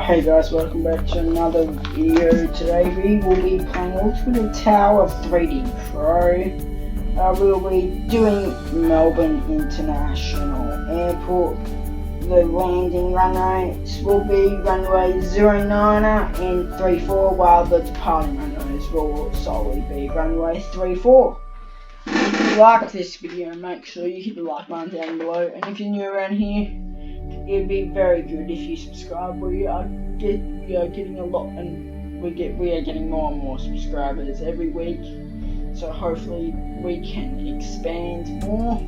Hey guys, welcome back to another video. Today we will be playing Ultimate Tower 3D Pro. We will be doing Melbourne International Airport. The landing runways will be runway 09er and 34, while the departing runways will solely be runway 34. If you like this video, make sure you hit the like button down below, and if you're new around here, it'd be very good if you subscribe. We are getting a lot, and we are getting more and more subscribers every week. So hopefully we can expand more.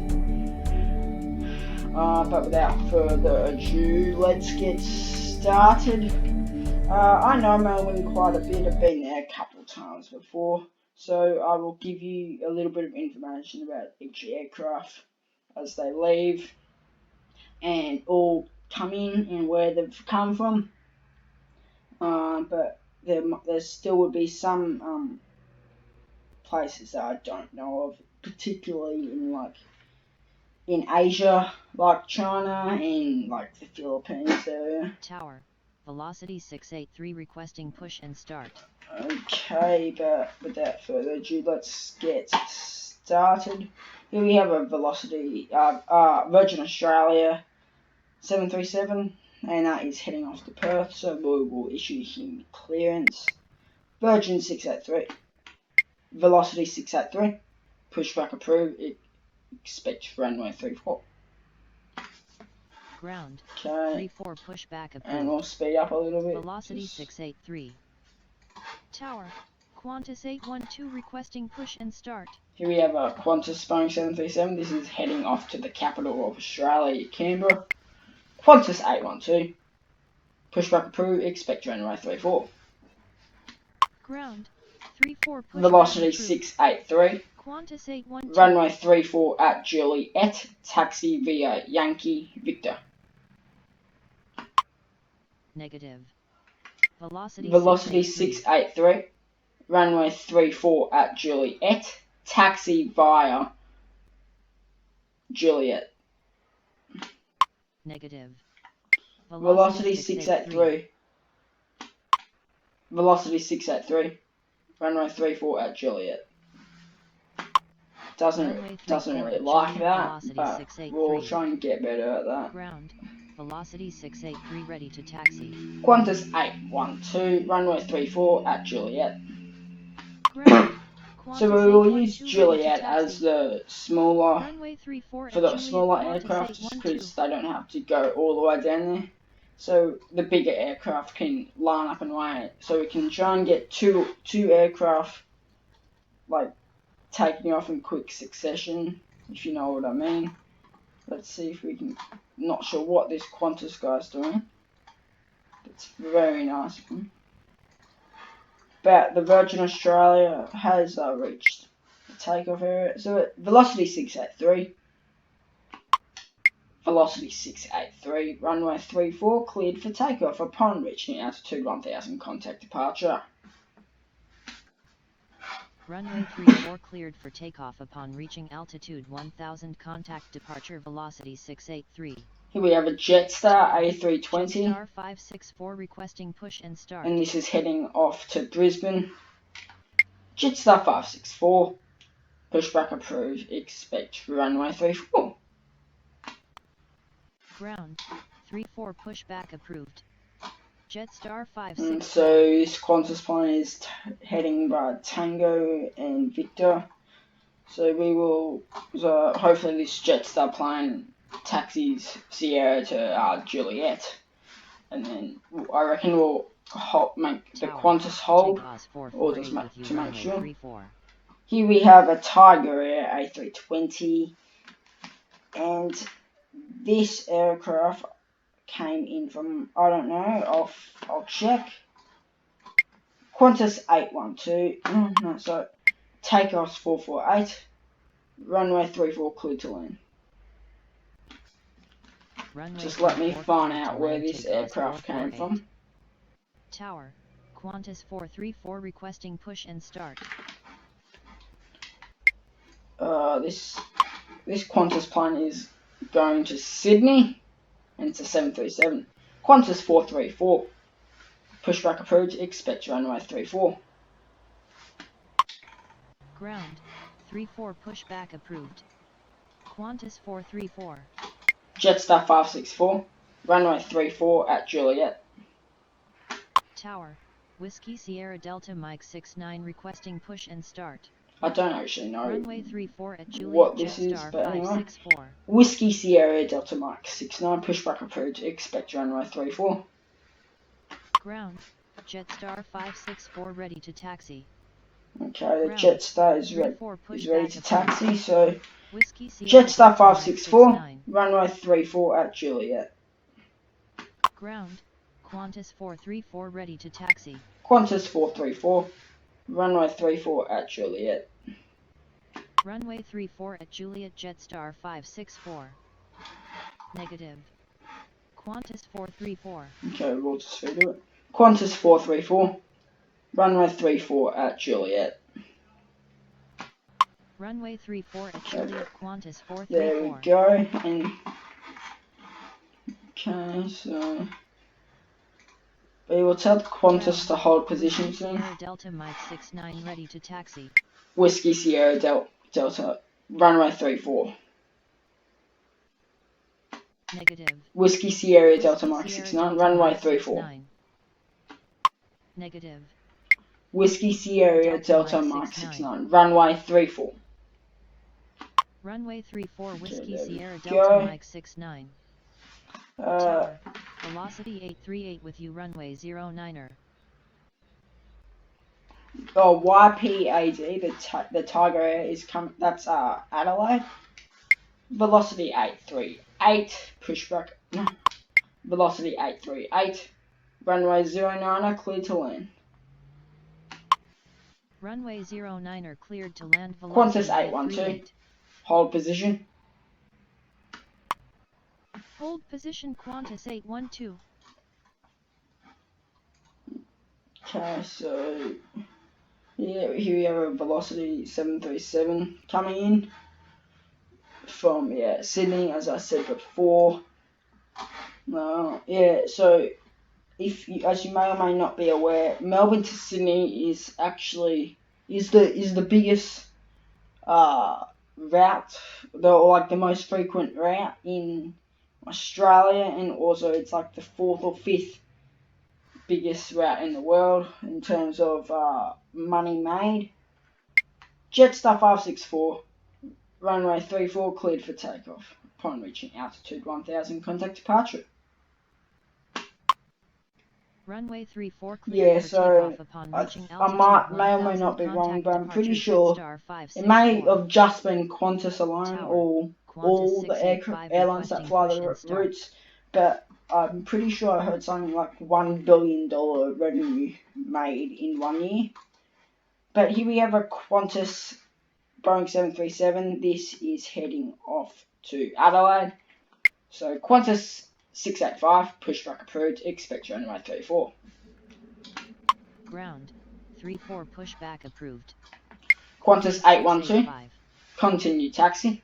But without further ado, let's get started. I know Melbourne quite a bit. I've been there a couple of times before, so I will give you a little bit of information about each aircraft as they leave and all come in and where they've come from. But there still would be some places that I don't know of, particularly in Asia, like China and like the Philippines area. Tower, velocity 683 requesting push and start. Okay, but without further ado, let's get started. Here we have a velocity, Virgin Australia 737, and that is heading off to Perth, so we will issue him clearance. Virgin 683, velocity 683, pushback approved, expect runway 34. Ground, Okay, 34 pushback approved. and we'll speed up a little bit. Velocity 683. Tower, Qantas 812 requesting push and start. Here we have a Qantas Boeing 737, this is heading off to the capital of Australia, Canberra. Qantas 812, pushback approved, expect runway 34. Ground, 34 pushback Velocity approved. 683, Qantas 812. runway 34 at Juliet, taxi via Yankee Victor. Negative. Velocity 683, runway 34 at Juliet, taxi via Juliet. Negative. Velocity 683, velocity 683, runway 34 at Juliet. Doesn't really like that, but we'll try and get better at that. Ground, velocity 683 ready to taxi. Qantas 812, runway 34 at Juliet. Ground, So we will use Juliet as the smaller, for the smaller aircraft, just because they don't have to go all the way down there. So the bigger aircraft can line up and wait. So we can try and get two aircraft like taking off in quick succession, if you know what I mean. Let's see if we can. Not sure what this Qantas guy's doing. It's very nice of him. But the Virgin Australia has reached the takeoff area. So velocity 683. Velocity 683. Runway 34 cleared for takeoff upon reaching altitude 1000. Contact departure. Runway 34 cleared for takeoff upon reaching altitude 1000. Contact departure. Velocity 683. Here we have a Jetstar A320. Jetstar 564 requesting push and start. And this is heading off to Brisbane. Jetstar 564. Pushback approved. Expect runway 34. Ground, 34 pushback approved. Jetstar 564. So this Qantas plane is heading by Tango and Victor. So we will, hopefully this Jetstar plane taxis Sierra to Juliet, and then I reckon we'll make the Qantas hold, or just to make sure. Here we have a Tiger Air A320, and this aircraft came in from, I don't know, I'll check. Qantas 812, no, so takeoff's 448, runway 34 cleared to land. Just let me find out where this aircraft came from. Tower, Qantas 434 requesting push and start. This Qantas plane is going to Sydney, and it's a 737. Qantas 434. Pushback approved. Expect runway 34. Ground, 34 pushback approved. Qantas 434. Jetstar 564. Runway 34 at Juliet. Tower, Whiskey Sierra Delta Mike 69 requesting push and start. I don't actually know Runway 34 at Juliet what this is, Jetstar but anyway. 564. Whiskey Sierra Delta Mike 69. Pushback approved. Expect runway 34. Ground, Jetstar 564 ready to taxi. Okay, the Ground, Jetstar is ready to taxi, so Whiskey Sierra Jetstar Delta Mike 564, 69. runway 34 at Juliet. Ground, Qantas 434 ready to taxi. Qantas 434, runway 34 at Juliet. Runway 34 at Juliet Jetstar 564. Negative. Qantas 434. Okay, we'll just redo it. Qantas 434, runway 34 at Juliet. Runway 34 at Juliet Qantas 434. There we go. And okay, so we will tell Qantas to hold position soon. Sierra Delta Mike 69 ready to taxi. Whiskey Sierra Delta, runway 34. Negative. Whiskey Sierra Delta Mike 69, runway 34. Negative. Whiskey Sierra Delta Mike 69, runway 34. Runway 34 Whiskey Okay, Sierra Delta Mike 69. Tower, velocity 838 with you runway 09er. Oh, YPAD, the Tiger Air is coming, that's Adelaide. Velocity 838, pushback, velocity 838, runway 09er cleared to land. Runway 09er cleared to land, velocity Qantas 812, 838. hold position. Hold position Qantas 812. Okay, so yeah, here we have a velocity 737 coming in from Sydney, as I said before. So if you, as you may or may not be aware, Melbourne to Sydney is actually the biggest route, the most frequent route in Australia, and also it's like the 4th or 5th biggest route in the world in terms of money made. Jetstar 564, runway 34 cleared for takeoff upon reaching altitude 1000, contact departure. Runway 34 cleared for takeoff upon reaching altitude 1000, may or may not be wrong, but I'm pretty sure it may have just been Qantas alone, or all the airlines that fly the routes, but I'm pretty sure I heard something like $1 billion revenue made in 1 year. But here we have a Qantas Boeing 737. This is heading off to Adelaide. So Qantas 685, pushback approved, expect runway 34. Ground, 34 pushback approved. Qantas 812, continue taxi.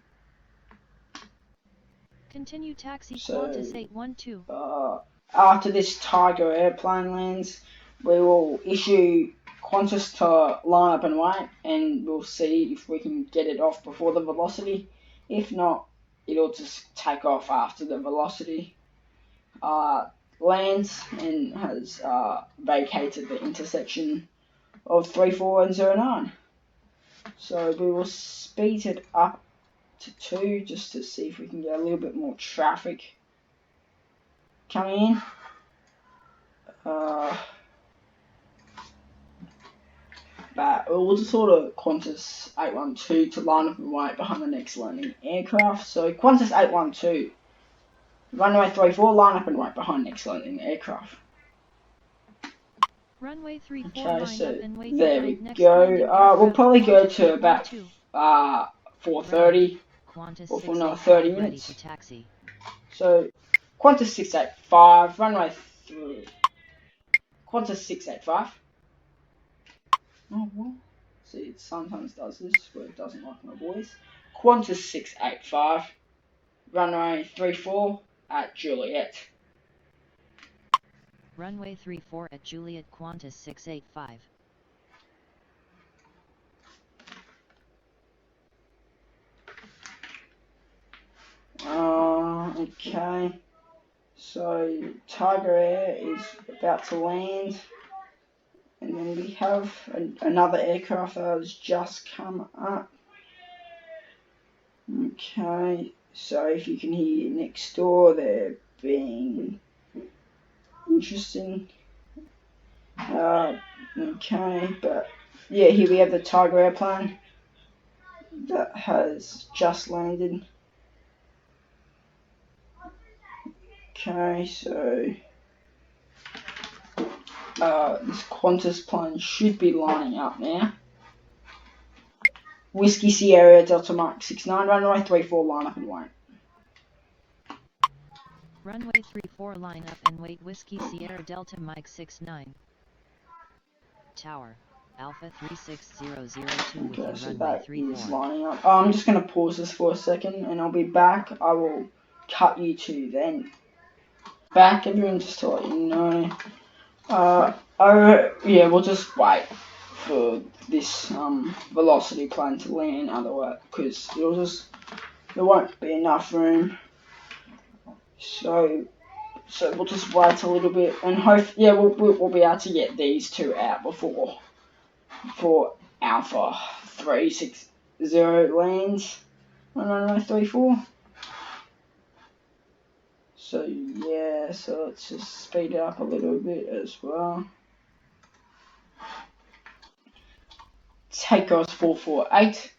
Continue taxi Qantas 812. After this Tiger airplane lands, we will issue Qantas to line up and wait, and we'll see if we can get it off before the velocity. If not, it'll just take off after the velocity lands and has vacated the intersection of 34 and 09. So we will speed it up to 2 just to see if we can get a little bit more traffic coming in. But we'll just order Qantas 812 to line up and wait behind the next landing aircraft. So Qantas 812, runway 34, line up and wait behind next landing aircraft. Runway 34, okay, so up and wait there we go. We'll probably go to about 4:30 or for another 30 minutes. To taxi. So Qantas 685, runway 3. Qantas 685. Oh, what? See, it sometimes does this where it doesn't like my voice. Qantas 685, runway 34 at Juliet. Runway 34 at Juliet Qantas 685. Okay. So Tiger Air is about to land, and then we have another aircraft that has just come up. Okay, so if you can hear next door, they're being interesting. Okay, but yeah, here we have the Tiger airplane that has just landed. Okay, so this Qantas plane should be lining up now. Whiskey Sierra Delta Mike 69, runway 34, line up and wait. Runway 34 line up and wait. Whiskey Sierra Delta Mike 69. Tower, Alpha 36002 with Okay, so runway that 34. is lining up. I'm just going to pause this for a second and I'll be back. I will cut you to then. Back, everyone, just to let you know. Yeah, we'll just wait for this velocity plane to land, otherwise, because there won't be enough room. So we'll just wait a little bit and hope, yeah, we'll be able to get these two out before Alpha 360 lands on runway 34. So yeah, so let's just speed it up a little bit as well. Takeoff 448.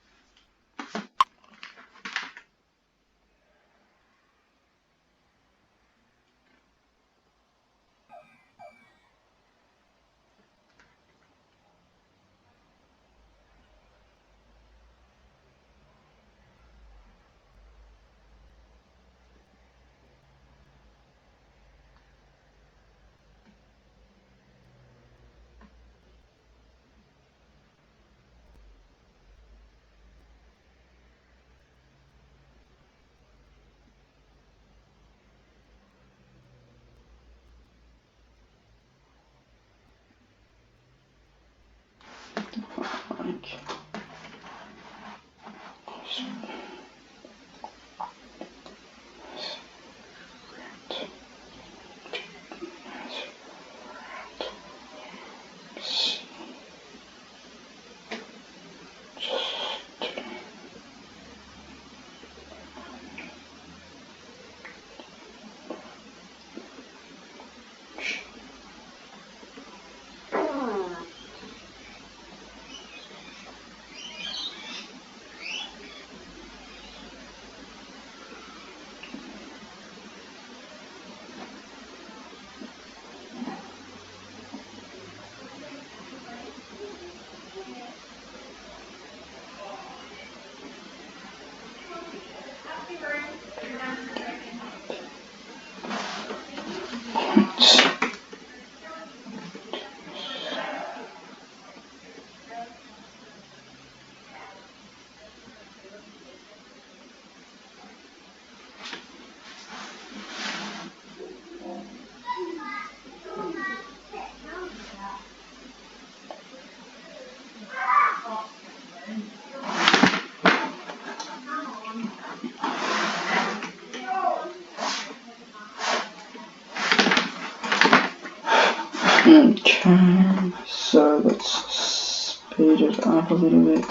Okay, so let's speed it up a little bit.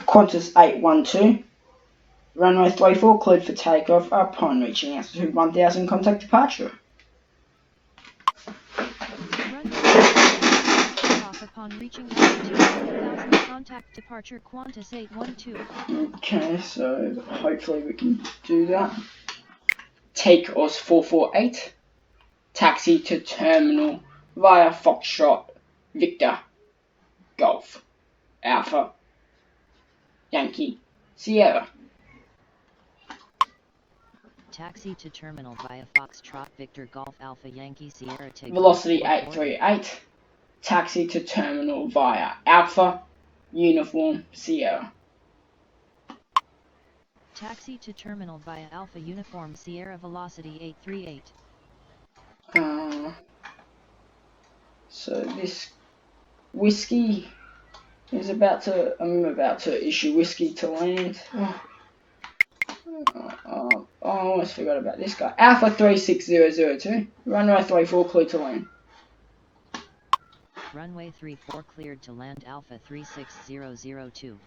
Qantas 812, runway 34 cleared for takeoff upon reaching altitude 1000, contact departure. Runway 34 takeoff upon reaching altitude 1000, contact departure Qantas 812. Okay, so hopefully we can do that. Takeoff 448, taxi to terminal via Foxtrot, Victor, Golf, Alpha, Yankee, Sierra. Taxi to terminal via Foxtrot Victor Golf Alpha Yankee Sierra takeoff. Velocity 838, taxi to terminal via Alpha, Uniform, Sierra. Taxi to terminal via Alpha Uniform Sierra velocity 838. So this whiskey is I'm about to issue whiskey to land. I almost forgot about this guy. Alpha 36002. Runway 34 clear to land. Runway 34 cleared to land Alpha 36002.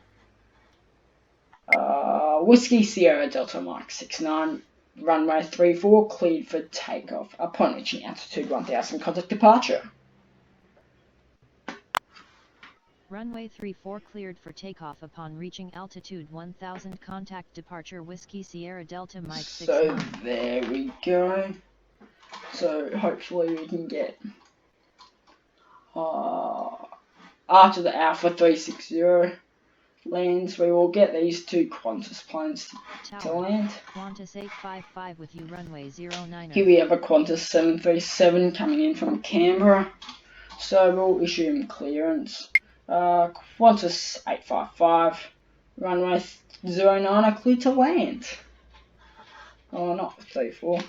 Whiskey Sierra Delta Mike 69. Runway 34 cleared for takeoff upon reaching altitude 1000. Contact departure. Runway 34 cleared for takeoff upon reaching altitude 1000. Contact departure Whiskey Sierra Delta Mike 69. So there we go. So hopefully we can get after the Alpha 360 lands, we will get these two Qantas planes to land. Qantas 855 with you runway 09er. Here we have a Qantas 737 coming in from Canberra. So we'll issue him clearance. Qantas 855, runway 09er clear to land. Oh, not 34.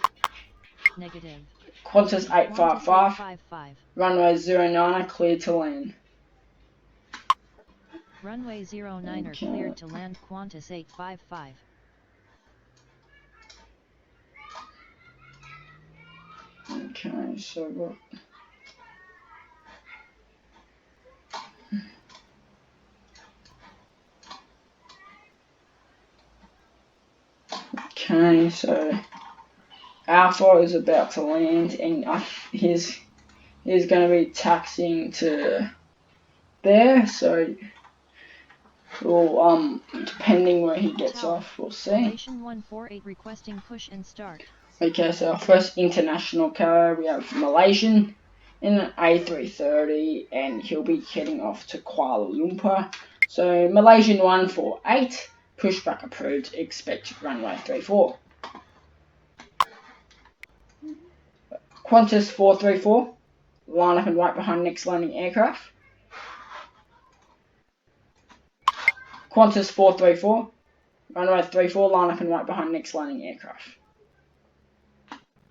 Negative. Qantas 855, runway 09er clear to land. Runway 09er cleared to land Qantas 855. Okay, so what? Okay, so Alpha is about to land, and he's going to be taxiing to there. So we'll depending where he gets off, we'll see. Malaysian 148 requesting push and start. Okay, so our first international carrier, we have Malaysian in an A330, and he'll be heading off to Kuala Lumpur. So Malaysian 148, pushback approved, expect runway 34. Qantas 434, line up and right behind next landing aircraft. Qantas 434, runway 34, line up and right behind next landing aircraft.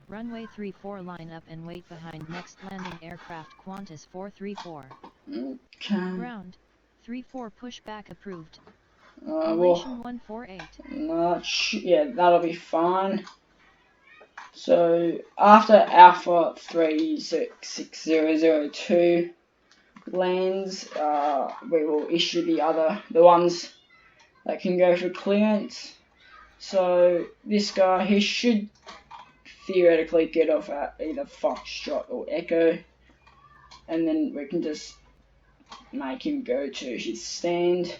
Runway 34 line up and wait behind next landing aircraft Qantas 434. Okay. Ground 34 pushback approved. Malaysian 148. Yeah, that'll be fine. So after Alpha 36002 lands, we will issue the ones that can go for clearance. So this guy, he should theoretically get off at either Foxtrot or Echo, and then we can just make him go to his stand.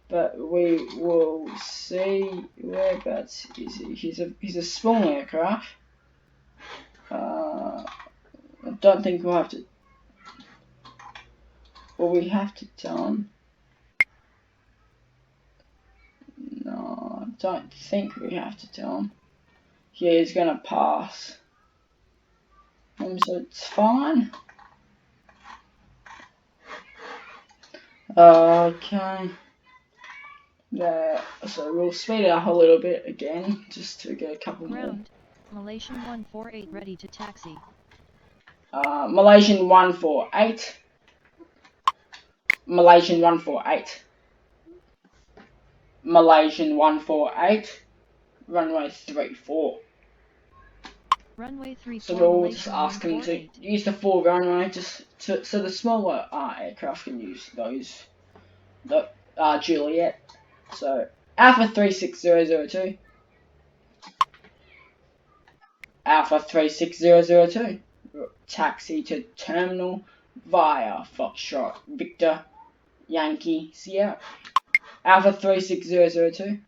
But we will see whereabouts is he. He's a small aircraft. I don't think we'll have to. Well, we have to tell him. No, I don't think we have to tell him. Yeah, he's gonna pass. So it's fine. Okay. Yeah, so we'll speed it up a little bit again, just to get a couple Ground. Malaysian 148 ready to taxi. Malaysian 148. Malaysian 148. Malaysian 148. Runway 34. Runway 34. So we'll just ask him to use the full runway, just so the smaller aircraft can use those. The Juliet. So Alpha 36002. Alpha 36002. Taxi to terminal via Foxtrot Victor Yankee Sierra. Alpha 36002.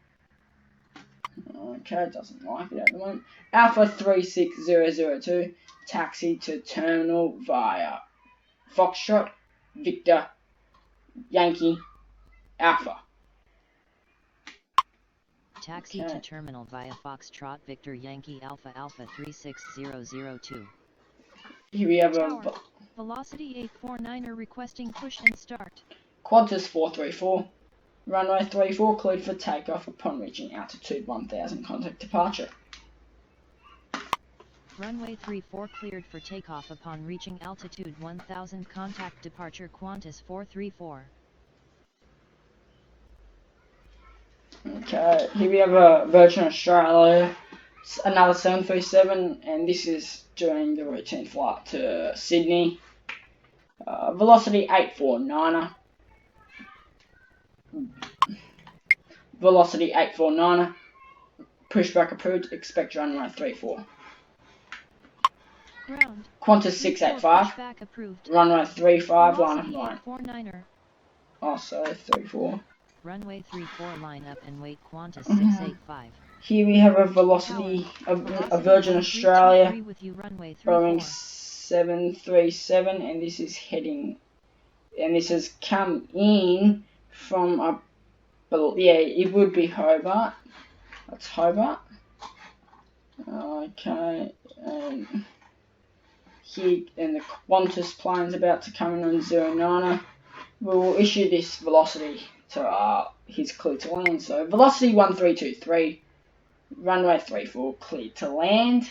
Okay, doesn't like it at the moment. Alpha 36002. Taxi to terminal via Foxtrot Victor Yankee Alpha. Taxi to terminal via Foxtrot Victor Yankee Alpha Alpha 36002. Here we have Tower. Velocity 849er requesting push and start. Qantas 434. Runway 34 cleared for takeoff upon reaching altitude 1000. Contact departure. Runway 34 cleared for takeoff upon reaching altitude 1000. Contact departure Qantas 434. Okay, here we have a Virgin Australia, another 737, and this is doing the routine flight to Sydney. Velocity 849er. Velocity 849er. Pushback approved. Expect runway 34. Ground. Qantas 685. Pushback approved. Runway 35. Line up Velocity line. 849er. Oh, sorry, 34. Runway 34 line up and wait Qantas 685. Here we have a velocity, a Virgin Australia, with you, runway Boeing 737, and this is heading, and this has come in from yeah, it would be Hobart. That's Hobart. Okay, and here, and the Qantas plane's about to come in on 09er. We will issue this velocity to his clear to land. So velocity 1323, runway 34 cleared to land.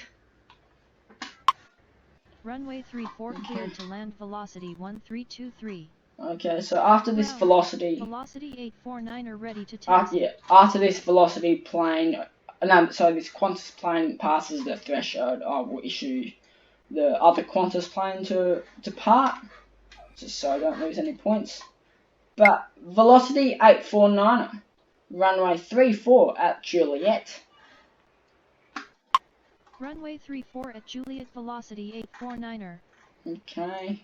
Runway 34 cleared to land. Velocity 1323. Okay, so after this velocity, Velocity 849 are ready to taxi. after this velocity plane, so this Qantas plane passes the threshold, I will issue the other Qantas plane to depart, just so I don't lose any points. But velocity 849, runway 34 at Juliet. Runway 34 at Juliet, velocity 849er. Okay.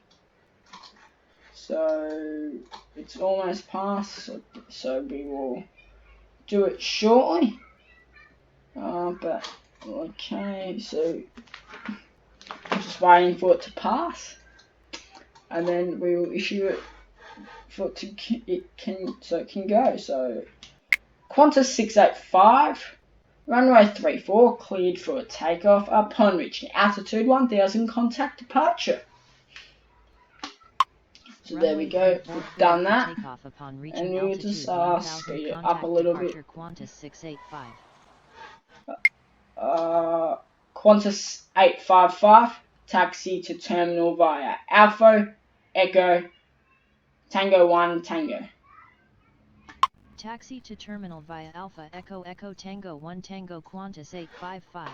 So it's almost passed, so we will do it shortly. But okay, so I'm just waiting for it to pass, and then we will issue it so it can go. So Qantas 685, runway 34 cleared for a takeoff upon reaching altitude 1000. Contact departure. So there we go, we've done that, and we'll just speed it up a little bit. Qantas 685. Qantas 855, taxi to terminal via Alpha, Echo, Tango 1, Tango. Taxi to terminal via Alpha, Echo, Echo, Tango 1, Tango, Qantas 855.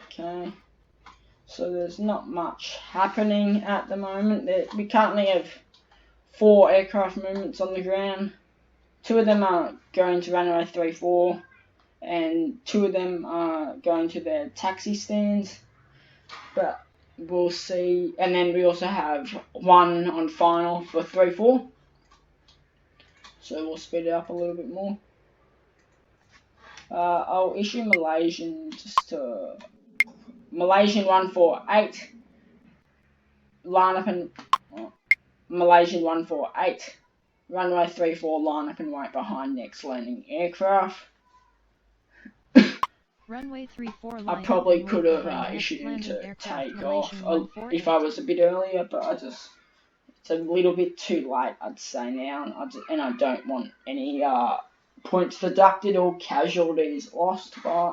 Okay. So there's not much happening at the moment. We currently have 4 aircraft movements on the ground. 2 of them are going to runway 34, and 2 of them are going to their taxi stands. But we'll see. And then we also have 1 on final for 34. So we'll speed it up a little bit more. I'll issue Malaysian Malaysian 148, line up and Malaysian 148, runway 34, line up and wait behind next landing aircraft. Runway 34 line I probably could have issued him to take off if I was a bit earlier, but it's a little bit too late, I'd say now, and I don't want any points deducted or casualties lost by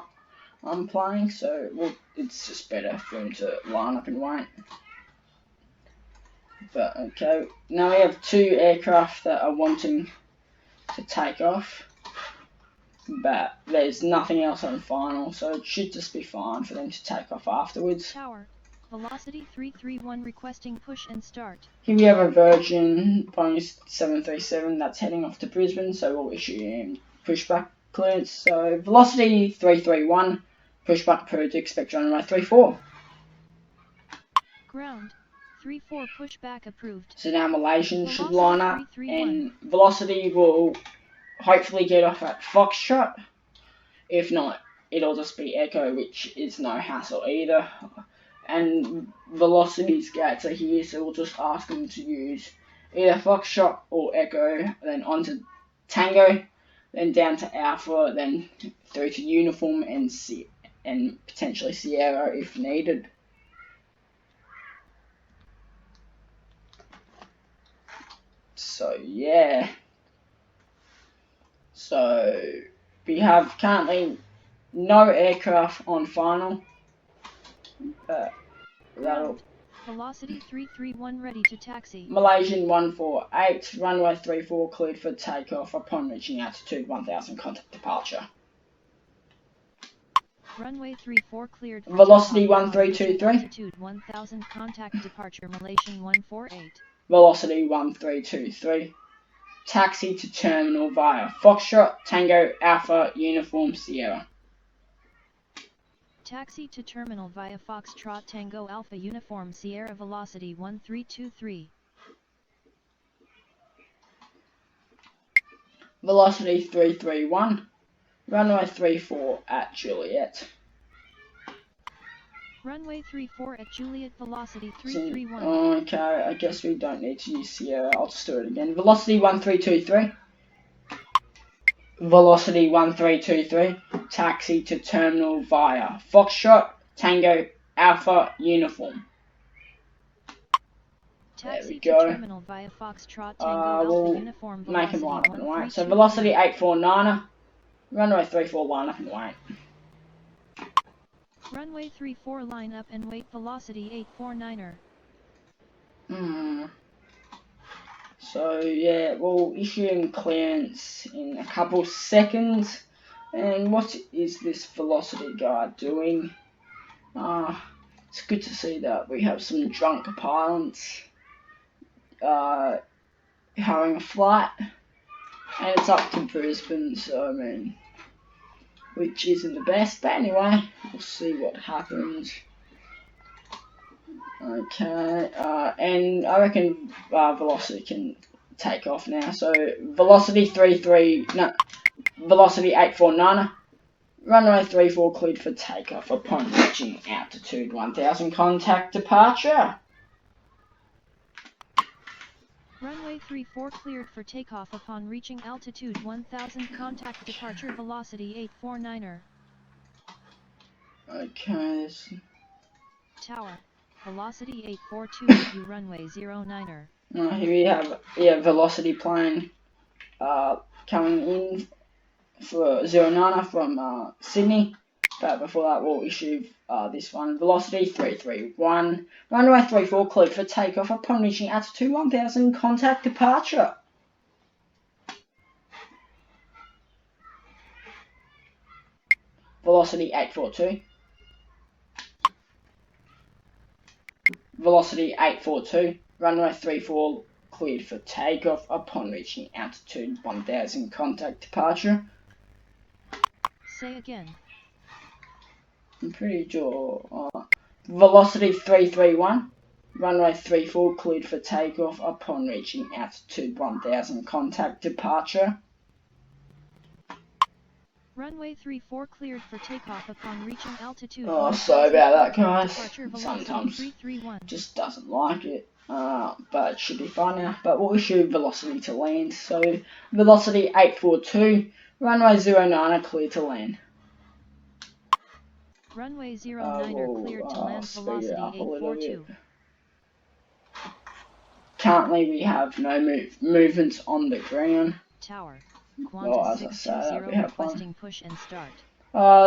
I'm playing, so it's just better for him to line up and wait. But okay, now we have 2 aircraft that are wanting to take off, but there's nothing else on final, so it should just be fine for them to take off afterwards. Tower, velocity 331 requesting push and start. Here we have a Virgin Boeing 737 that's heading off to Brisbane, so we'll issue him pushback clearance. So velocity 331, pushback approved, expect runway 34. Ground, 34 pushback approved. So now Malaysian should Velocity line up, 331. and velocity will hopefully get off at Foxtrot. If not, it'll just be Echo, which is no hassle either. And velocity's gates are here, so we'll just ask them to use either Foxtrot or Echo, then onto Tango, then down to Alpha, then through to Uniform and potentially Sierra if needed. So yeah. So we have currently no aircraft on final. Ground. Velocity 331 ready to taxi. Malaysian 148, runway 34 cleared for takeoff upon reaching altitude 1000, contact departure. Runway 34 cleared for Velocity takeoff upon reaching 1323. altitude 1000, contact departure Malaysian 148. Velocity 1323. Taxi to terminal via Foxtrot, Tango, Alpha, Uniform, Sierra. Taxi to terminal via Foxtrot Tango Alpha Uniform Sierra velocity 1323. Velocity 331. Runway 34 at Juliet. Runway 34 at Juliet velocity 331. Okay, I guess we don't need to use Sierra. I'll just do it again. Velocity 1323. Velocity 1323. Taxi to terminal via Foxtrot, Tango, Alpha, Uniform. Taxi There we go. to terminal via Foxtrot Tango Alpha Uniform Make them velocity line up and wait. So 1323. velocity 849er. Runway 34 line up and wait. Runway 34 line up and wait velocity 849er. So yeah, we'll issue him clearance in a couple seconds. And what is this velocity guy doing? It's good to see that we have some drunk pilots having a flight, and it's up to Brisbane, so I mean, which isn't the best, but anyway, we'll see what happens. Okay, and I reckon velocity can take off now. So velocity 849, runway 34 cleared for takeoff upon reaching altitude 1000, contact departure. Runway 34 cleared for takeoff upon reaching altitude 1000, contact departure velocity 849er. Okay. Tower, velocity 842 with you runway 09er. Here we have velocity plane coming in for 09er from Sydney. But before that, we'll issue this one. Velocity 331. Runway 34 cleared for takeoff upon reaching altitude 1000, contact departure. Velocity 842. Velocity 842. Runway 34 cleared for takeoff upon reaching altitude 1000, contact departure. Say again. I'm pretty sure. Velocity 331. Runway 34 cleared for takeoff upon reaching altitude 1000, contact departure. Runway 34 cleared for takeoff upon reaching altitude. Sorry about that, guys. Sometimes 331 just doesn't like it. But it should be fine now. But we'll issue velocity to land. So velocity 842. Runway 09er cleared to land. Runway 09er cleared to land velocity 842. Currently we have no movements on the ground. Tower. Qantas 620 requesting push and start.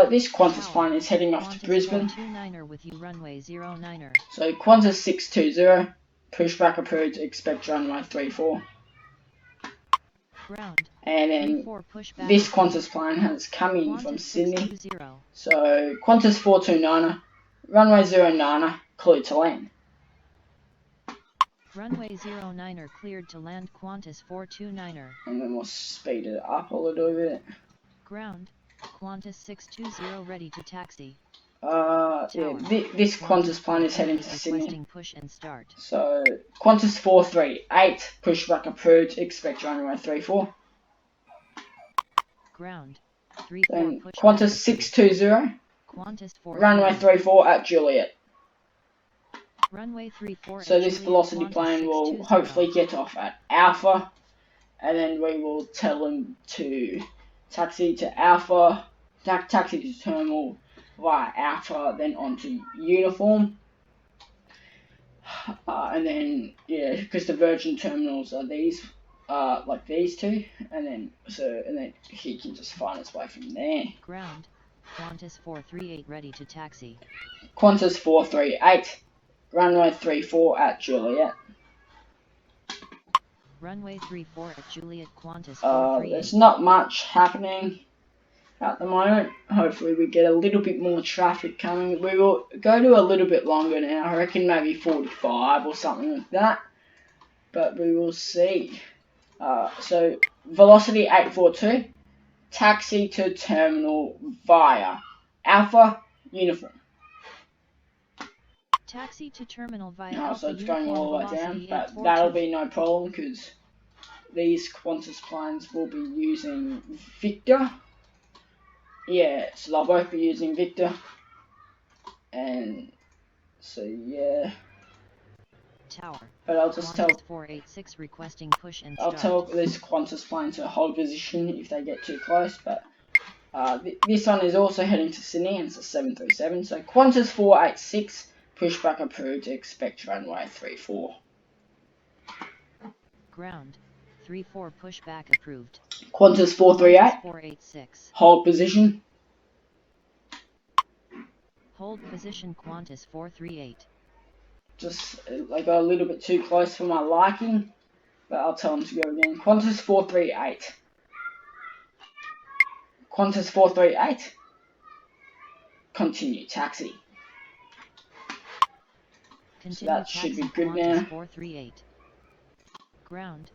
This Qantas plane is heading off to Brisbane. 429er with you runway 09er. So Qantas 620, pushback approved, expect runway 34. Ground. And then this Qantas plane has come in from Sydney. So Qantas 429er, runway 09er, cleared to land. Runway 09er cleared to land Qantas 429er. And then we'll speed it up a little bit. Ground. Qantas 620 ready to taxi. This Qantas plane is heading to Sydney. Push and start. So Qantas 438, pushback approved, expect runway 34. Ground. 34 then Qantas 620, Qantas 4 runway 34 at Juliet. Runway 34 so this velocity plane will hopefully get off at Alpha, and then we will tell them to taxi to Alpha, taxi to terminal via Alpha, then onto Uniform. And then, yeah, because the Virgin terminals are these, like these two, and then he can just find his way from there. Ground. Qantas 438 ready to taxi. Qantas 438, runway 34 at Juliet. Runway 34 at Juliet, Qantas 438. There's not much happening at the moment. Hopefully we get a little bit more traffic coming. We will go to a little bit longer now. I reckon maybe 45 or something like that. But we will see. So velocity 842. Taxi to terminal via Alpha Uniform. Taxi to terminal via Alpha So it's Uniform, going all the way down, but that'll be no problem because these Qantas planes will be using Victor. Yeah, so they'll both be using Victor. And so yeah. Tower. But I'll just tell 486 requesting push and start. I'll tell this Qantas plane to hold position if they get too close, but this one is also heading to Sydney and it's a 737. So Qantas 486, pushback approved, expect runway 34. Ground, 34 pushback approved. Qantas 438, 486. hold position. Hold position Qantas 438. Just, I got a little bit too close for my liking, but I'll tell them to go again. Qantas 438. Qantas 438. Continue taxi. Continue so that taxi, should be good Qantas now. 438. Ground,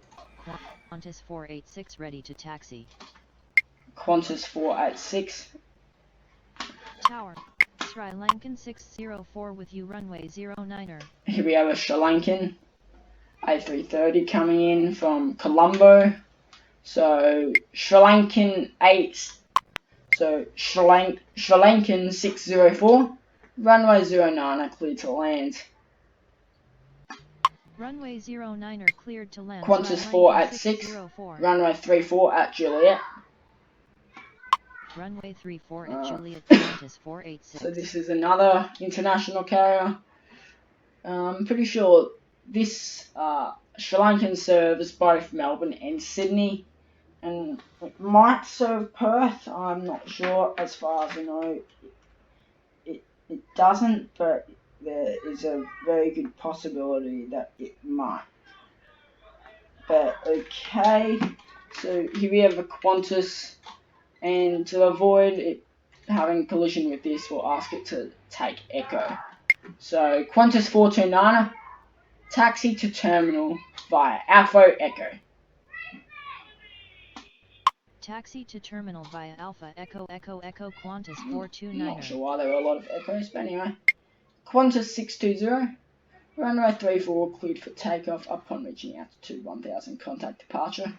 Qantas 486 ready to taxi. Qantas 486. Tower, Sri Lankan 604 with you runway 09er. Here we have a Sri Lankan A330 coming in from Colombo. So Sri Lankan 8. So Sri Lankan 604. Runway 09 are cleared to land. Runway 09er cleared to land. Qantas 486. Runway 34 at Juliet. Runway 34 at Juliet, Qantas 486. So this is another international carrier. I'm pretty sure this Sri Lankan serves both Melbourne and Sydney, and it might serve Perth. I'm not sure. As far as I know, it doesn't, but there is a very good possibility that it might. But okay, so here we have a Qantas, and to avoid it having collision with this, we'll ask it to take Echo. So Qantas 429, taxi to terminal via Alpha Echo. Taxi to terminal via Alpha Echo Echo Echo Qantas 429. Not sure why there were a lot of echoes, but anyway. Qantas 620, runway 34 cleared for takeoff upon reaching altitude 1000, contact departure.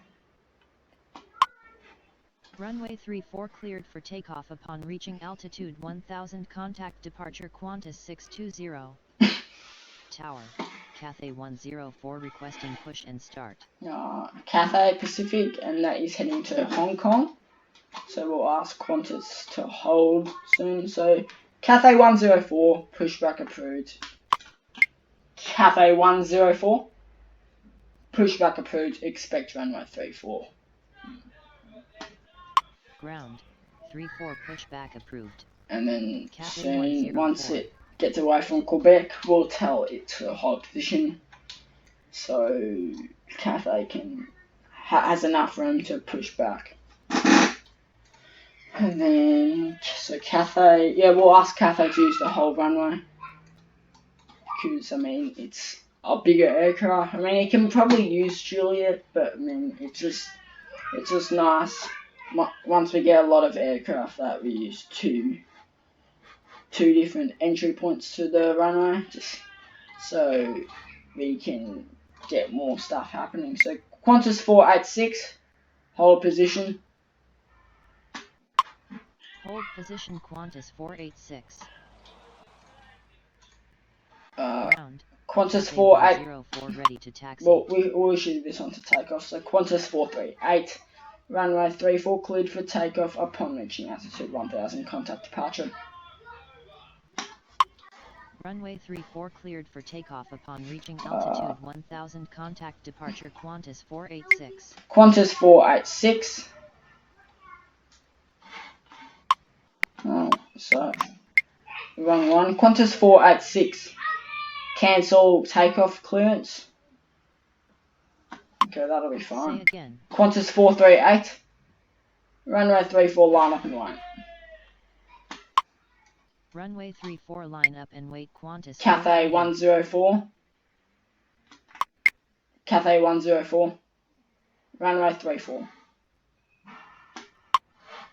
Runway 34 cleared for takeoff upon reaching altitude 1000, contact departure Qantas 620. Tower, Cathay 104 requesting push and start. Cathay Pacific, and that is heading to Hong Kong. So we'll ask Qantas to hold soon. So Cathay 104, pushback approved. Cathay 104, pushback approved, expect runway 34. Ground, 34 pushback approved. And then Cathay soon, 104. once it gets away from Quebec, we'll tell it to hold position. So Cathay has enough room to push back. And then, so Cathay, yeah, we'll ask Cathay to use the whole runway. Because, I mean, it's a bigger aircraft. I mean, it can probably use Juliet, but, I mean, it's just nice. Once we get a lot of aircraft that we use two different entry points to the runway, just so we can get more stuff happening. So Qantas 486, hold position. Hold position Qantas 486. Ground. Qantas 484 ready to taxi. Well, we'll issue this one to takeoff. So Qantas 438, runway 34 cleared for takeoff upon reaching altitude 1000, contact departure. Runway 34 cleared for takeoff upon reaching altitude 1000, contact departure Qantas 486. Qantas 486. So, run 1. Qantas 486. Cancel takeoff clearance. Okay, that'll be fine. Say again. Qantas 438. Runway 34, line up and wait. Runway 34, line up and wait. Qantas Cathay 438. 104. Cathay 104. Runway 34.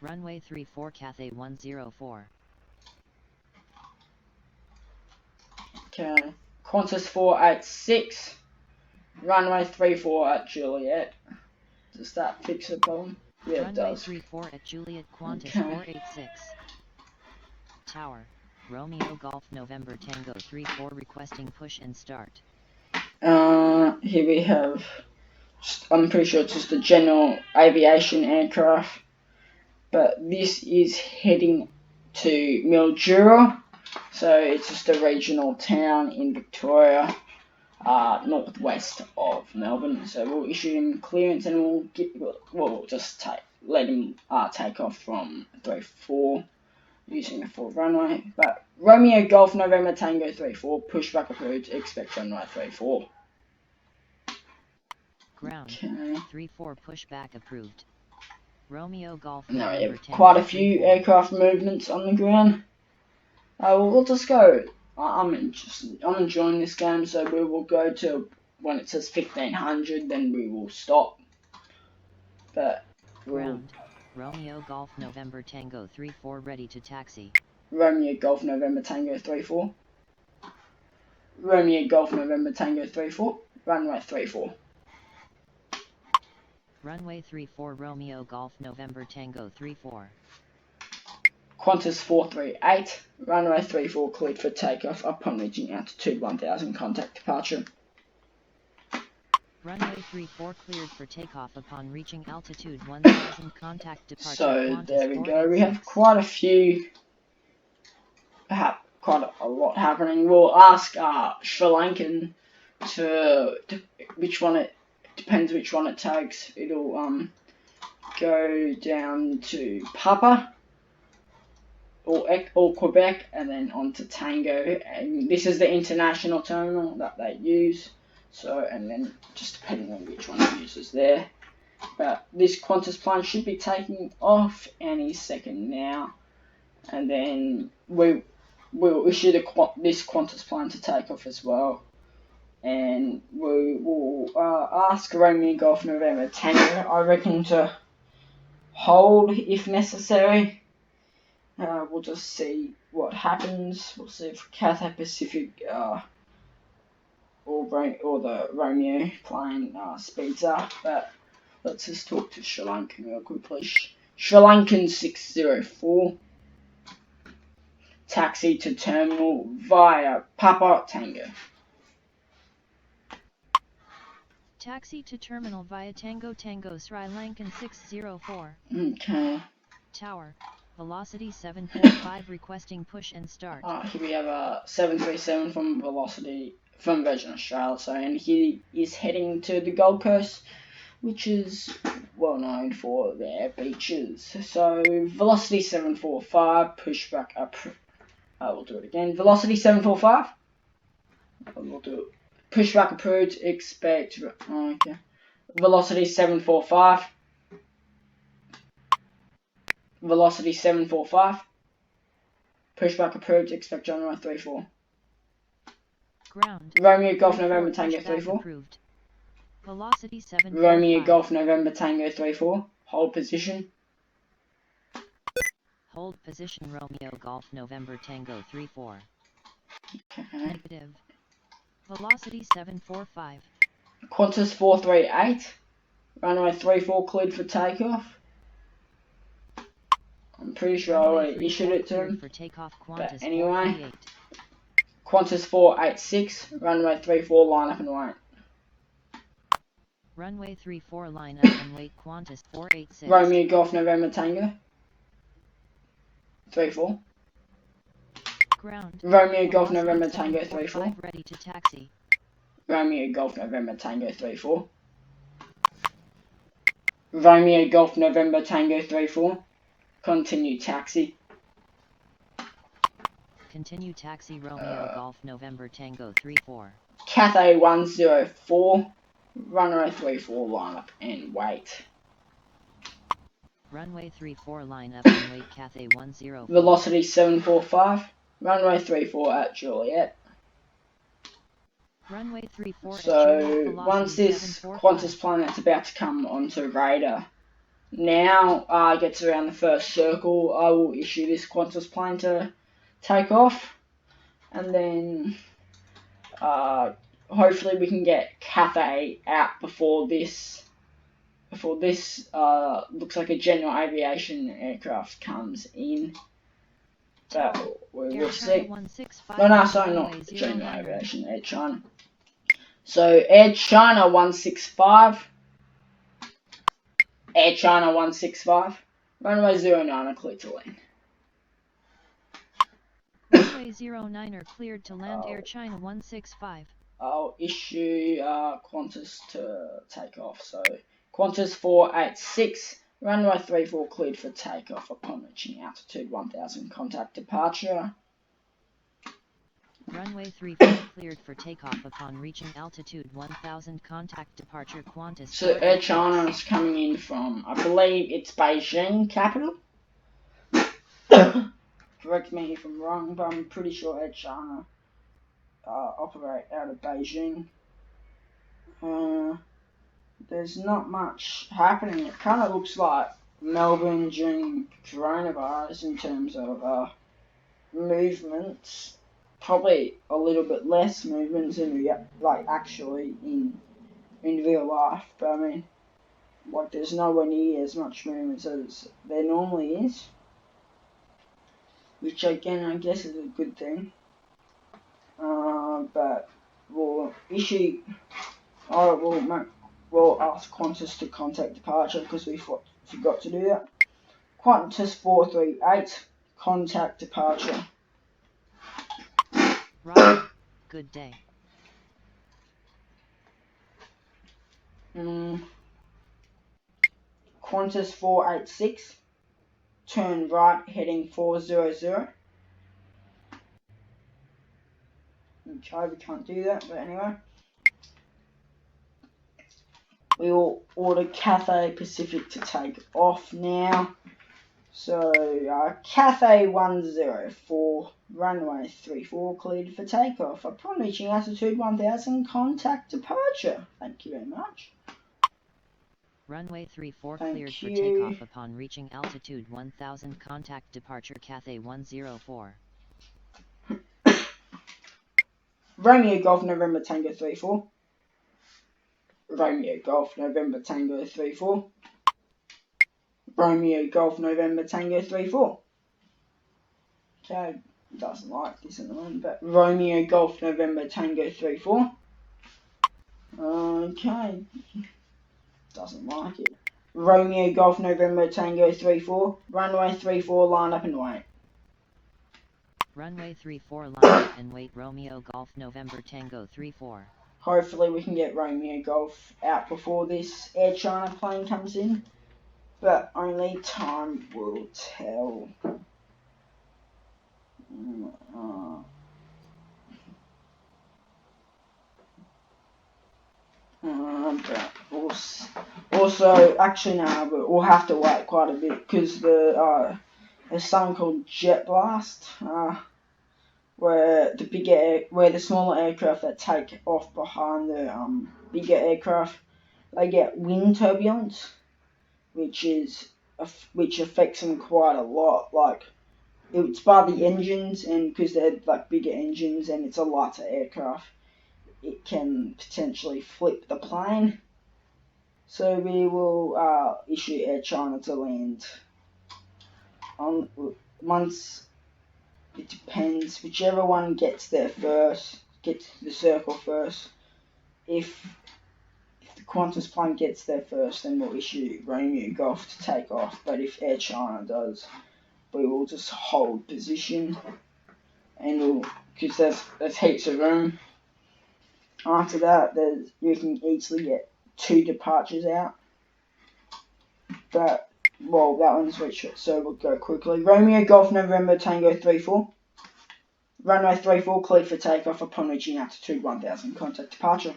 Runway 34, Cathay 104. Okay. Qantas 486. Runway 34 at Juliet. Does that fix the problem? Yeah, it Runway does. 34 at Juliet. Qantas Okay. 486. Tower, Romeo Golf November Tango 34 requesting push and start. Here we have, I'm pretty sure it's just a general aviation aircraft, but this is heading to Mildura, so it's just a regional town in Victoria, northwest of Melbourne. So we'll issue him clearance and we'll just let him take off from 34 using the full runway. But Romeo Golf November Tango 34, pushback approved, expect runway 34. Ground, Okay. 34 pushback approved. Romeo Golf Now we November have Tango quite a few 34. aircraft movements on the ground. We'll just go. I'm enjoying this game, so we will go to when it says 1500, then we will stop. But Ground, Romeo Golf November Tango 34 ready to taxi. Romeo Golf November Tango 34. Romeo Golf November Tango 34. Runway 34. Runway 34 Romeo Golf November Tango 34. Qantas 438. Runway 34 cleared for takeoff upon reaching altitude 1000. Contact departure. Runway 34 cleared for takeoff upon reaching altitude 1000. Contact departure. So Qantas there we go. 486. We have quite a few, quite a lot happening. We'll ask Sri Lankan to which one it depends which one it takes. It'll go down to Papa or Quebec and then on to Tango. And this is the international terminal that they use. So and then just depending on which one it uses there. But this Qantas plane should be taking off any second now, and then we'll issue this Qantas plane to take off as well, and we will ask Romeo Golf November Tango, I reckon, to hold if necessary. We'll just see what happens. We'll see if Cathay Pacific or the Romeo plane speeds up, but let's just talk to Sri Lankan real quickly. Sri Lankan 604. Taxi to terminal via Papa Tango. Taxi to terminal via Tango Tango Sri Lankan 604. Okay. Tower, velocity 745 requesting push and start. Here we have a 737 from Virgin Australia. So, and he is heading to the Gold Coast, which is well known for their beaches. So velocity 745, pushback up. We'll do it again. Velocity 745. We'll do it. Pushback approved. Expect. Okay. Velocity 745. Velocity 745. Pushback approved. Expect runway 34. Ground. Romeo Golf November Tango 34. Approved. Velocity 745. Romeo Golf November Tango 34. Hold position. Hold position Romeo Golf November Tango 34. Okay. Negative. Velocity 745. Qantas 438. Runway 34 cleared for takeoff. I'm pretty sure I already issued it to him. For takeoff, But anyway. Qantas 486. Runway 34 line up and wait. Runway 34 line up and wait. Qantas 486. Romeo Golf November Tango 34. Ground. Romeo Golf November Tango 34. Ready to taxi. Romeo Golf November Tango 34. Romeo Golf November Tango 34. Continue taxi. Continue taxi Romeo Golf November Tango 34. Cathay 104, runway 34 line up and wait. Runway 34 line up and wait Cathay 104. Velocity 745, runway 34 at Juliet. Runway 34 at So Juliet, once this 745. Qantas planet's about to come onto radar, now gets around the first circle, I will issue this Qantas plane to take off, and then hopefully we can get Cathay out before this looks like a general aviation aircraft comes in. But we will see. No, sorry, not general aviation, Air China. So Air China 165, Air China 165, runway 09 clear to land. Runway 09 are cleared to land. Air China 165. I'll issue Qantas to take off. So Qantas 486, runway 34 cleared for takeoff upon reaching altitude 1000, contact departure. Runway 34 cleared for takeoff upon reaching altitude 1000, contact departure Qantas. So Air China is coming in from, I believe it's Beijing capital. Correct me if I'm wrong, but I'm pretty sure Air China operate out of Beijing. There's not much happening. It kind of looks like Melbourne during coronavirus in terms of movements. Probably a little bit less movements in actually in real life. But I mean, there's nowhere near as much movement as there normally is, which again I guess is a good thing. But we'll issue. We'll ask Qantas to contact departure because we forgot to do that. Qantas 438, contact departure. Roger. Good day. Qantas 486, turn right heading 400. Okay, we can't do that, but anyway. We will order Cathay Pacific to take off now. So, Cathay 104, runway 34 cleared for takeoff. Upon reaching altitude 1000, contact departure. Thank you very much. Runway 34 cleared for takeoff upon reaching altitude 1000, contact departure Cathay 104. Romeo Golf November Tango 34. Romeo Golf November Tango 34. Romeo Golf November Tango 34. Okay, doesn't like this at the moment, but Romeo Golf November Tango 34. Okay, doesn't like it. Romeo Golf November Tango 34. Runway 34 line up and wait. Runway 34 line up and wait Romeo Golf November Tango 34. Hopefully we can get Romeo Golf out before this Air China plane comes in, but only time will tell. But also, actually no, but we'll have to wait quite a bit because there's something called Jet Blast, where the smaller aircraft that take off behind the bigger aircraft, they get wind turbulence, which affects them quite a lot. Like, it's by the engines, and because they're like bigger engines and it's a lighter aircraft, it can potentially flip the plane. So we will issue Air China to land on once. It depends. Whichever one gets there first, gets to the circle first. If the Qantas plane gets there first, then we'll issue Romeo Golf to take off. But if Air China does, we will just hold position, and because there's heaps of room. After that, you can easily get 2 departures out. But that one's reached it, so we'll go quickly. Romeo Golf November Tango 34. Runway 34 cleared for takeoff upon reaching altitude 1000. Contact departure.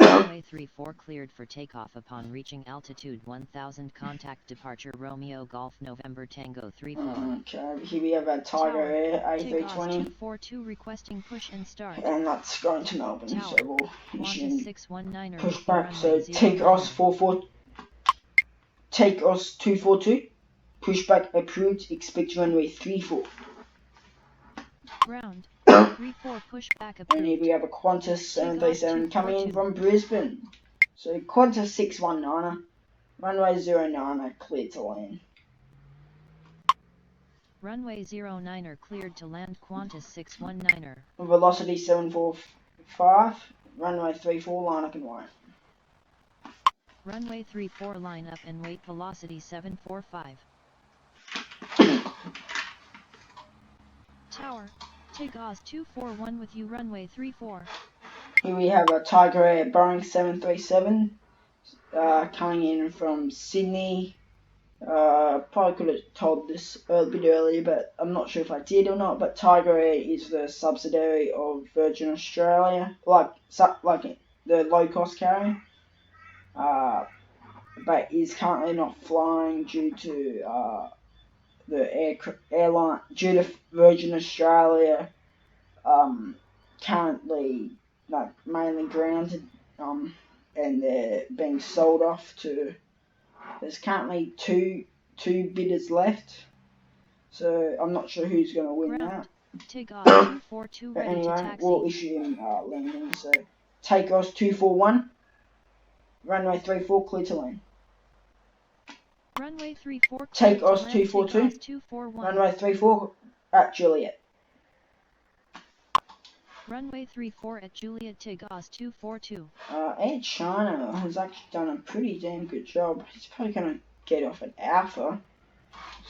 Runway 34 cleared for takeoff upon reaching altitude 1000. Contact departure Romeo Golf November Tango 34. Okay, here we have a Tiger Air A320. 242 requesting push and start. And that's going to Melbourne, Tower, so we'll issue 619 push with back. So runway take 09er. us 44, take us 242, push back approved, expect runway 34. Ground, 34 push back approved. And here we have a Qantas 737 coming in from Brisbane. So Qantas 619er, runway 09er, cleared to land. Runway 09er cleared to land. Qantas 619er. Velocity 745, runway 34, line up and wait. Runway 34 line up and wait. Velocity 745. Tower, take Oz 241 with you. Runway 34. Here we have a Tiger Air Boeing 737 coming in from Sydney. Probably could have told this a bit earlier, but I'm not sure if I did or not. But Tiger Air is the subsidiary of Virgin Australia, like the low-cost carrier, but is currently not flying due to the airline due to Virgin Australia currently mainly grounded, and they're being sold off to. There's currently two bidders left, so I'm not sure who's going to win that. Take off 242 but ready anyway, to taxi. we'll issue him landing. So take off 241, runway 34 clear to land. Runway 34 take off 242, runway 34 at Juliet. Runway 34 at Juliet, Tigos 242. Air China has actually done a pretty damn good job. He's probably going to get off at Alpha.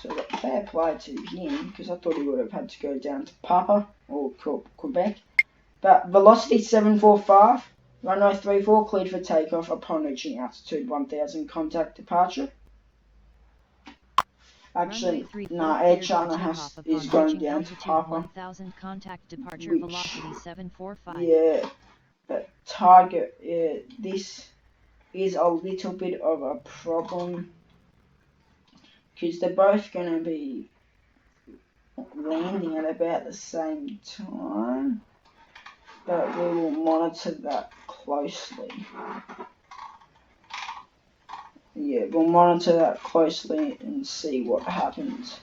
So fair play to him, because I thought he would have had to go down to Papa or Quebec. But velocity 745, runway 34 cleared for takeoff upon reaching altitude 1000. Contact departure. Actually, no, Air China is going down to Papa. 1000 contact departure velocity 745. Yeah, but target, this is a little bit of a problem, because they're both going to be landing at about the same time, but we will monitor that closely. Yeah, we'll monitor that closely and see what happens.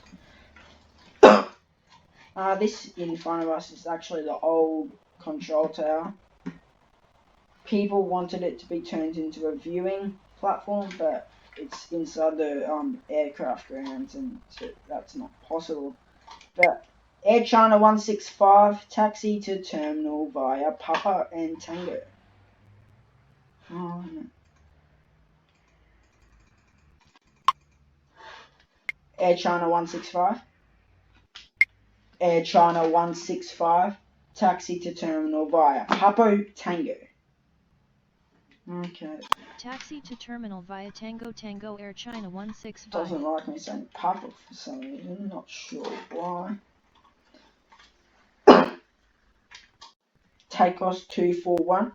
This in front of us is actually the old control tower. People wanted it to be turned into a viewing platform, but it's inside the aircraft grounds, and so that's not possible. But Air China 165, taxi to terminal via Papa and Tango. Oh, no. Air China 165. Air China 165, taxi to terminal via Papa Tango. Okay. Taxi to terminal via Tango Tango Air China 165. Doesn't like me saying Papa for some reason, not sure why. Take us 241.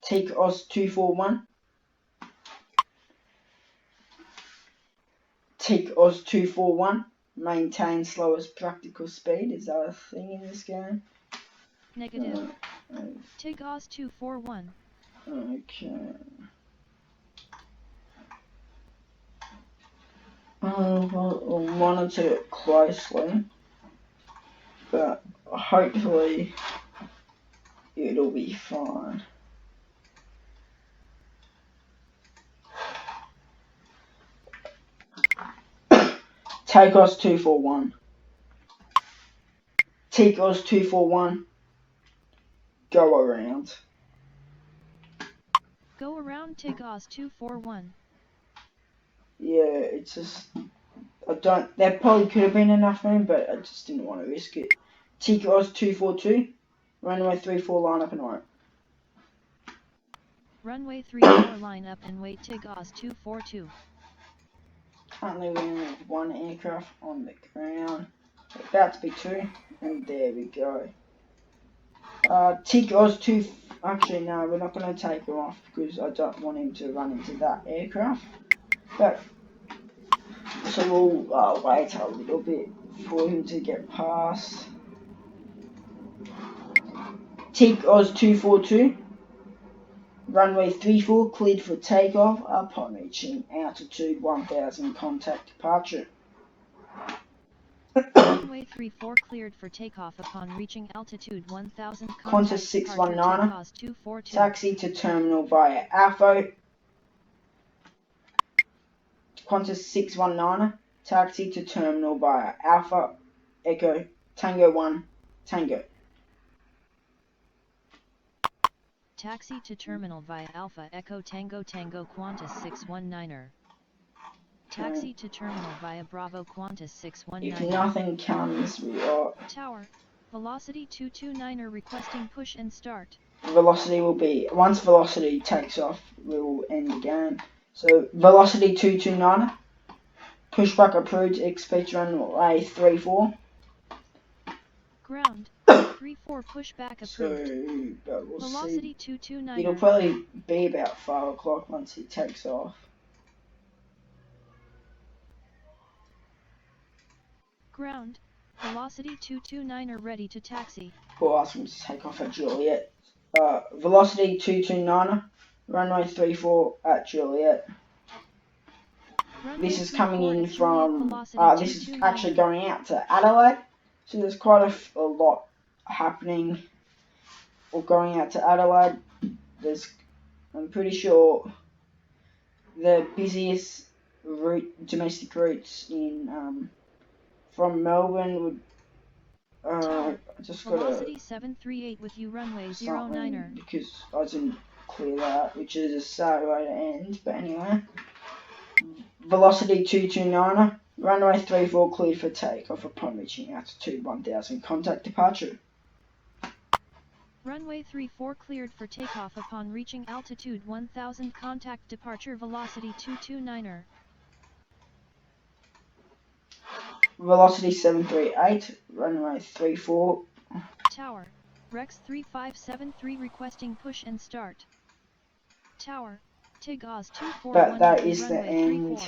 Take us 241. Take us 241. Maintain slowest practical speed. Is that a thing in this game? Negative. Take us 241. Okay. We'll monitor it closely, but hopefully it'll be fine. Take us 241. Take us 241. Go around. Go around take us 241. Yeah, it's just there probably could have been enough room, but I just didn't want to risk it. Take us 242. Runway 34 line up and wait. Runway 34 line up and wait take us 242. Currently we only have one aircraft on the ground. About to be 2, and there we go. Tick Oz 2. Actually, no, we're not going to take him off because I don't want him to run into that aircraft. But so we'll wait a little bit for him to get past. Tick Oz 242. Runway 34 cleared for takeoff upon reaching altitude 1000. Contact departure. Runway 34 cleared for takeoff upon reaching altitude 1000. Qantas Contact departure 619. 242. Taxi to terminal via Alpha. Qantas 619. Taxi to terminal via Alpha Echo Tango 1 Tango. Taxi to terminal via Alpha Echo Tango Tango Qantas 619er. Taxi to terminal via Bravo Qantas 619er. If nothing comes, we are... Tower, velocity 229er requesting push and start. Velocity will be... Once velocity takes off, we will end the game. So, velocity 229er. Pushback approved, expect runway 34. Ground, 34 pushback approved. So, but we'll velocity see. 229er. It'll probably be about 5 o'clock once he takes off. Ground, velocity 229er ready to taxi. We'll ask him to take off at Juliet. Velocity 229er, runway 34 at Juliet. Runway This is coming in from, this is actually going out to Adelaide. So there's quite a lot happening or going out to Adelaide. I'm pretty sure the busiest domestic routes in from Melbourne would just got velocity 738 with you runway 09er because I didn't clear that, which is a sad way to end. But anyway, velocity 229er, runway 34 cleared for takeoff upon reaching altitude 1000. Contact departure. Runway 34 cleared for takeoff upon reaching altitude 1000. Contact departure velocity 229er. Velocity 738, runway 34. Tower, Rex 3573 requesting push and start. Tower, TIG Oz 241. But that is the end.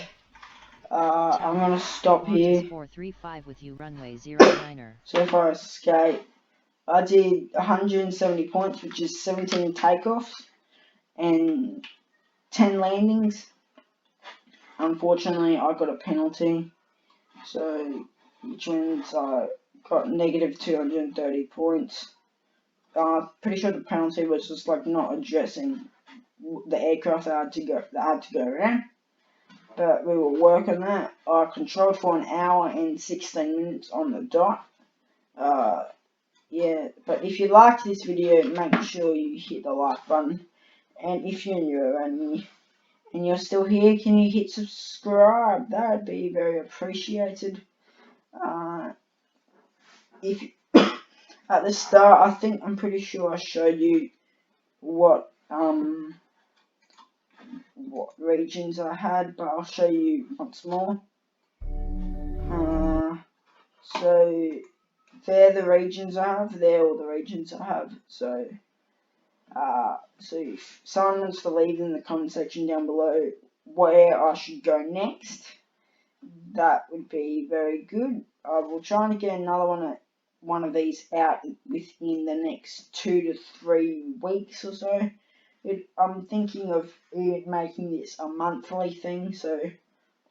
I'm gonna stop here. 435 with you runway 09er. So if I escape, I did 170 points, which is 17 takeoffs and 10 landings. Unfortunately, I got a penalty, so which means I got negative 230 points. Pretty sure the penalty was just like not addressing the aircraft that had to go around. But we will work on that. I controlled for an hour and 16 minutes on the dot. Yeah, but if you liked this video, make sure you hit the like button. And if you're new and you're still here, can you hit subscribe? That would be very appreciated. If at the start, I'm pretty sure I showed you what regions I had, but I'll show you once more. So they're the regions I have. They're all the regions I have. So if someone wants to leave in the comment section down below where I should go next, that would be very good. I will try to get another one of these out within the next 2 to 3 weeks or so. I'm thinking of making this a monthly thing, so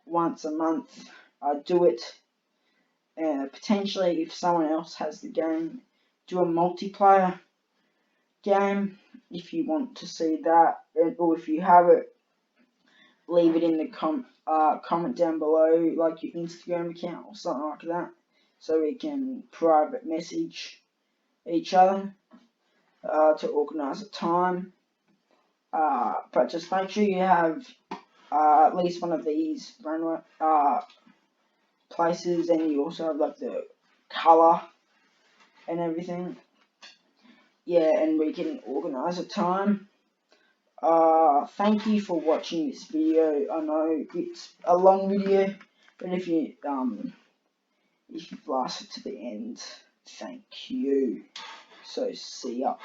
once a month I do it. Potentially, if someone else has the game, do a multiplayer game if you want to see that, or if you have it, leave it in the comment down below, like your Instagram account or something like that, so we can private message each other to organise a time. But just make sure you have at least one of these runway places, and you also have like the colour and everything. Yeah, and we can organise a time. Thank you for watching this video. I know it's a long video, but if you if you've lasted to the end, thank you. So see ya.